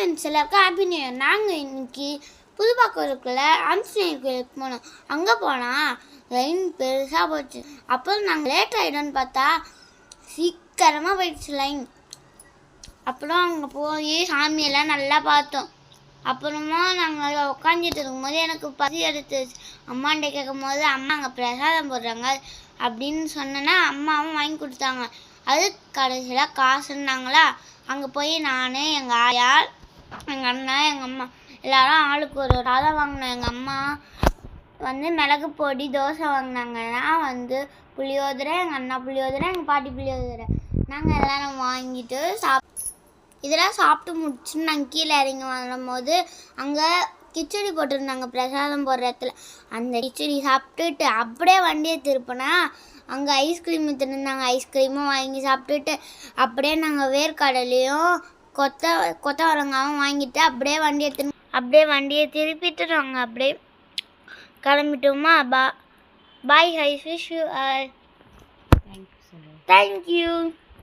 எல்லாருக்கும் happy new year. நாங்கள் இன்னைக்கு புதுப்பாக்கூருக்குள்ள ஆஞ்சநேயர் கோயிலுக்கு போனோம். அங்கே போனால் லைன் பெருசாக போச்சு. அப்புறம் நாங்கள் லேட் ஆகிடும்னு பார்த்தா சீக்கிரமாக போயிடுச்சு லைன். அப்புறம் அங்கே போய் சாமியெல்லாம் நல்லா பார்த்தோம். அப்புறமா நாங்கள் உட்காந்துட்டு இருக்கும்போது எனக்கு பசி எடுத்துச்சு. அம்மாண்ட கேட்கும் போது அம்மா அங்கே பிரசாதம் போடுறாங்க அப்படின்னு சொன்னேன்னா அம்மாவும் வாங்கி கொடுத்தாங்க. அது கடைசியில் காசுன்னாங்களா. அங்கே போய் நான், எங்கள் ஆயா, எங்கள் அண்ணன், எங்கள் அம்மா எல்லாரும் ஆளுக்கு ஒரு ரவை வாங்கினோம். எங்கள் அம்மா மிளகு பொடி தோசை வாங்கினாங்க. நான் புளியோதரை, எங்கள் அண்ணா புளியோதரை, எங்கள் பாட்டி புளியோதரை. நாங்கள் எல்லாரும் வாங்கிட்டு இதெல்லாம் சாப்பிட்டு முடிச்சுன்னு நாங்கள் கீழே இறங்கி வரும்போது அங்கே கிச்சடி போட்டிருந்தாங்க பிரசாதம் போடுற இடத்துல. அந்த கிச்சடி சாப்பிட்டுட்டு அப்படியே வண்டியை திருப்பினா அங்கே ஐஸ்கிரீம் விற்றுருந்தாங்க. ஐஸ்கிரீமும் வாங்கி சாப்பிட்டுட்டு அப்படியே நாங்கள் வேர்க்கடலையும் கொத்தவரங்காவும் வாங்கிட்டு அப்படியே வண்டியை திருப்பிட்டு நாங்கள் அப்படியே கிளம்பிட்டோமா. Bye, I wish you all. Thank you.